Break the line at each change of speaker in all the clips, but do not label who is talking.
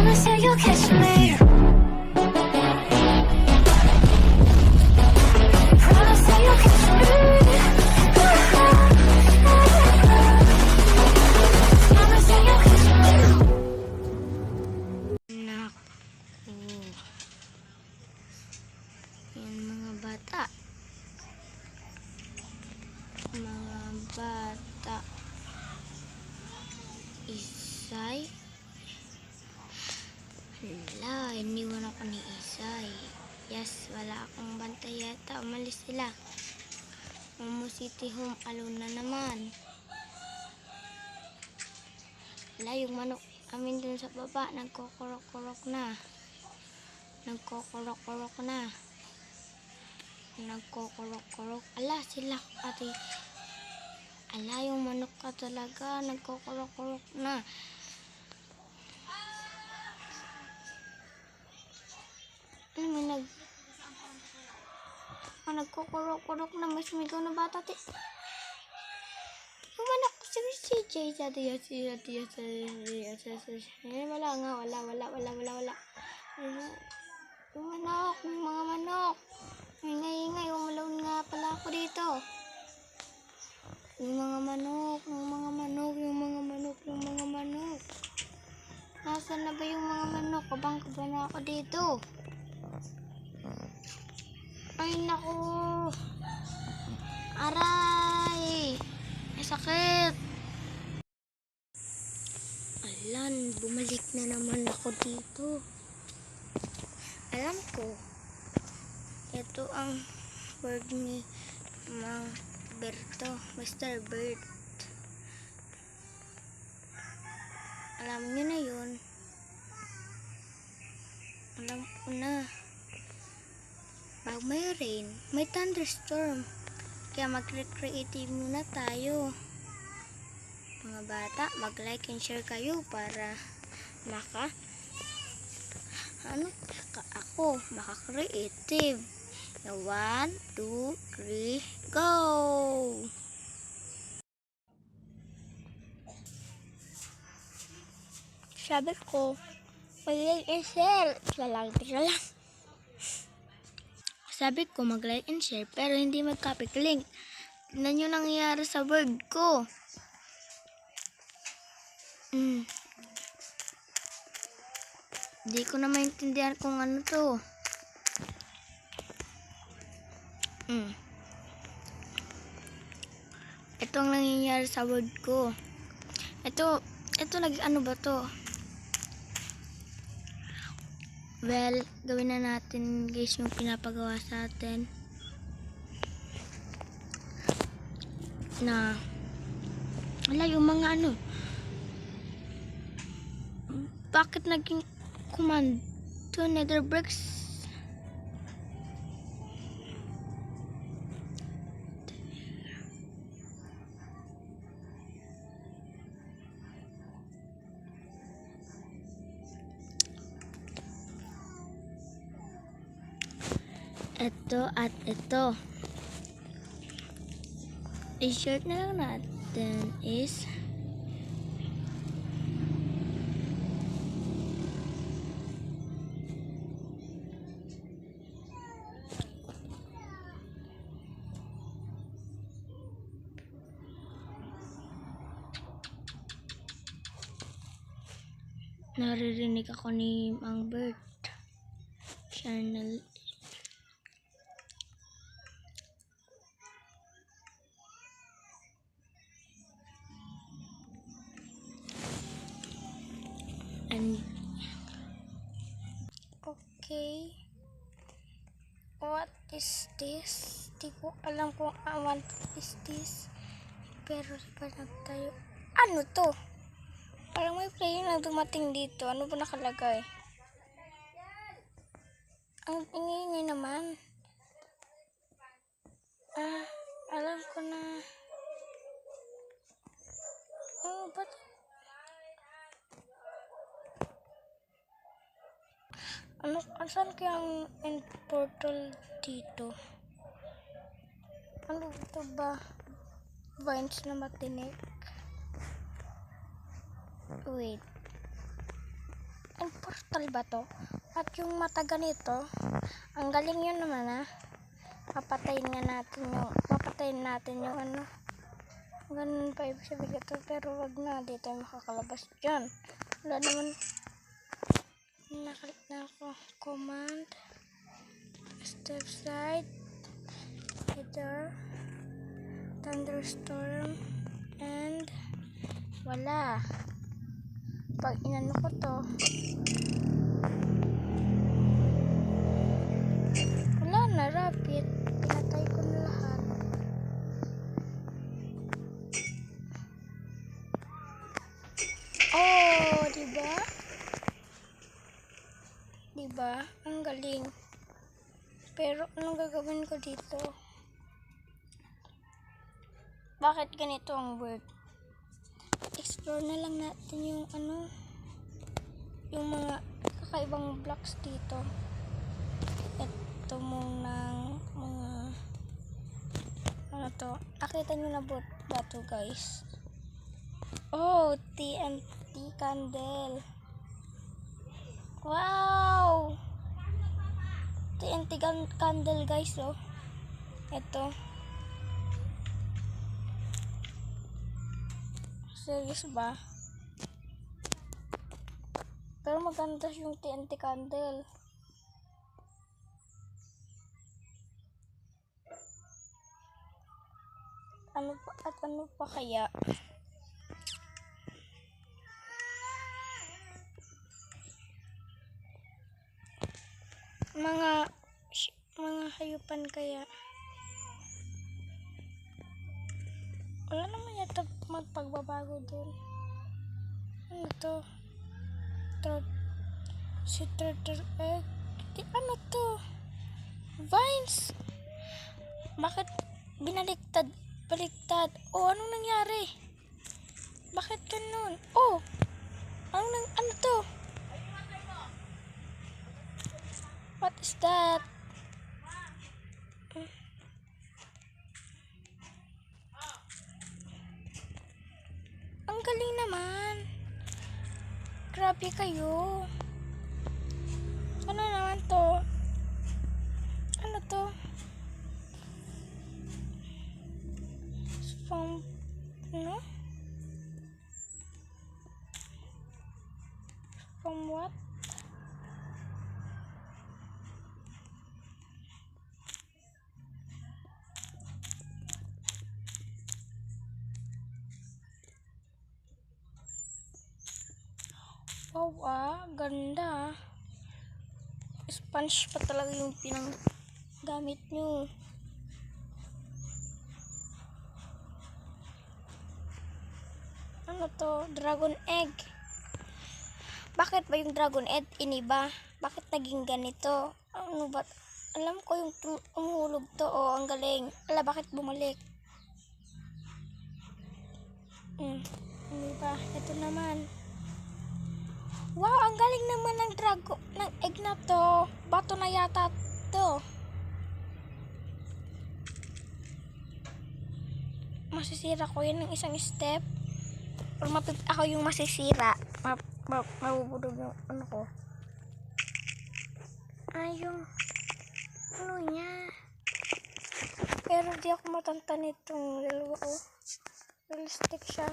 Promise that you'll catch me. Promise that you'll catch me. Promise that you'll catch me.
Naku. Yan mga bata. Mga bata. Isay. Hala, iniwan ako ni Isay. Yes, wala akong bantay yata. Umalis sila. Momo City Home alone na naman. Hala, yung manok amin dun sa baba, nagkukurok-kurok na. Nagkukurok-kurok na. Nagkukurok-kurok. Ala, sila ate. Ala, yung manok ka talaga. Nagkukurok-kurok na. Ano may nagkukurok-kurok na. May sumigaw na bata. Yung manok si CJ. Wala nga. Wala. Yung manok. Yung mga manok. Ingay. Umalawin nga pala ako dito. Yung mga manok. Nasaan na ba yung mga manok? Kabang-kaba na ako dito. Ay, naku. Aray. Ay, sakit. Alan, bumalik na naman ako dito. Alam ko, ito ang bird ni Mang Berto, Mr. Bird. Alam niyo na yun. Alam ko na. Pag may rain, may thunderstorm. Kaya mag-recreative muna tayo. Mga bata, mag-like and share kayo para ako maka-creative. 1, 2, 3, go! Sabi ko, mag-like and share. Tira lang. Sabi ko, mag-like and share, pero hindi mag-copy link. Tignan nyo nangyayari sa word ko. Hindi ko na maintindihan kung ano to. Ito ang nangyayari sa word ko. Ito ano ba to? Well, gawin na natin guys yung pinapagawa sa atin. Na wala yung mga ano. Bakit naging command to nether bricks? Ito at ito. I-short na lang natin is naririnig ako ni Mang Bird. Channel. And okay. What is this? Di ko alam kung what is this. Pero pa nagtayo. Ano to? Parang may player na dumating dito. Ano ba nakalagay? Ang ingay naman. Alam ko na. Ba't? Saan kaya ang end portal dito? Ano ito ba? Vines na matinik? Wait. End portal. portal ba to? At yung mata ganito, ang galing yun naman papatayin natin yung ano. Ganun pa ibig sabihin ito, pero wag na, di tayo makakalabas dyan. Wala naman, nakalik na ako. Command, step side, header, thunderstorm, and wala. Pag inano ko to, wala na, rapid. Pinatay ko na lahat. Oh, diba? Diba? Ang galing. Pero, anong gagawin ko dito? Bakit ganito ang work? Explore na lang natin yung ano, yung mga kakaibang blocks dito. Ito muna mga ano to. Nakita nyo na ba to, guys? Oh, TNT candle. Wow! TNT candle, guys, oh. Ito. Serious ba? Pero maganda yung TNT candle. Ano pa kaya? Mga hayupan kaya. Wala naman yata magpagbabago dun. Ano to? Si turtle egg. Ano to? Vines. Bakit baliktad? Oh, anong nangyari? Bakit ganun? Oh, ano to? What is that? Ang galing naman. Grabe kayo. Ano naman to? Ano to? From, no? From what? Wow, ganda. Sponge pa talaga yung pinanggamit nyo. Ano to? Dragon egg. Bakit ba yung dragon egg iniba? Bakit naging ganito? Ano ba? Alam ko yung umuhulog to. Oh, ang galing. Ala, bakit bumalik? Iniba. Ito naman. Wow, ang galing naman ng ng egg na to. Bato na yata to. Masisira ko yan ng isang step. Or ako yung masisira. Mabubudog yung ano ko. Yung ano niya. Pero di ako matantan itong dalawa, oh. Realistic siya.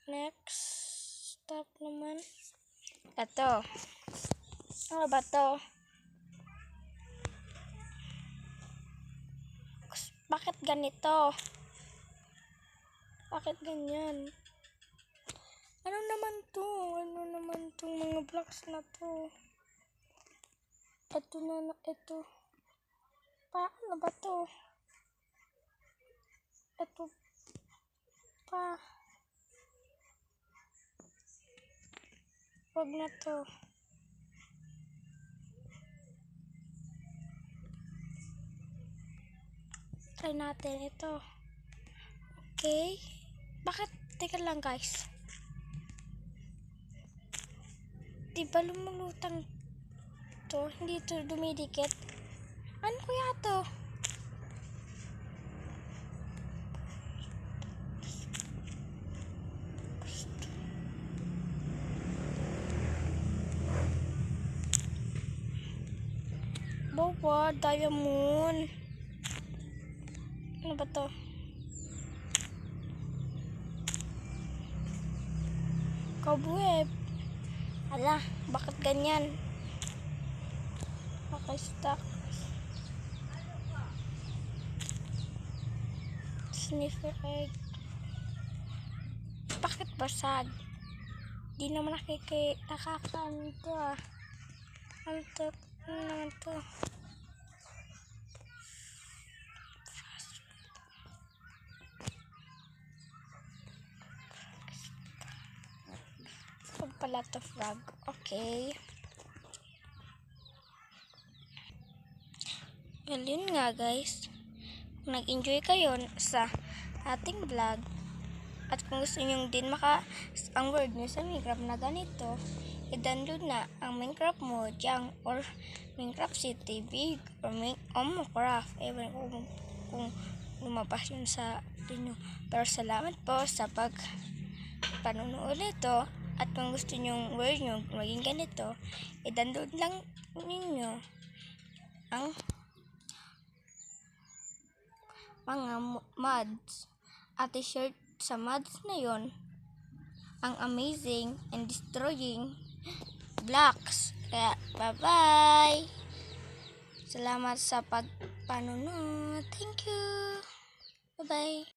Next step naman. Ito. Ano ba to? Bakit ganito? Bakit ganyan? Ano naman to? Ano naman tong mga blocks na to? Ito. Paano ba to? Ito pa. Wag na to. Try natin ito. Okay. Bakit? Teka lang, guys. Diba lumulutang to? Hindi to dumidikit. Ano kaya to? Bawa, diamond. Ano ba to? Cobweb. Ala, bakit ganyan? Okay, stuck. Sniffer egg. Bakit basag? Di naman nakakaano to ah. Ano to? Ano naman to? Pag pala to frog. Okay. Well, yun nga guys. Kung nag-enjoy kayo sa ating vlog at kung gusto nyo din ang word nyo sa Minecraft na ganito, i-download na ang Minecraft Mojang or Minecraft City Big or Minecraft. Ewan kung lumabas yun sa inyo. Pero salamat po sa panonood nito at kung gusto nyo word nyo maging ganito, i-download lang ninyo ang mga mods at i-share sa mods na yon ang amazing and destroying blocks. Kaya bye-bye! Salamat sa panonood. Thank you! Bye-bye!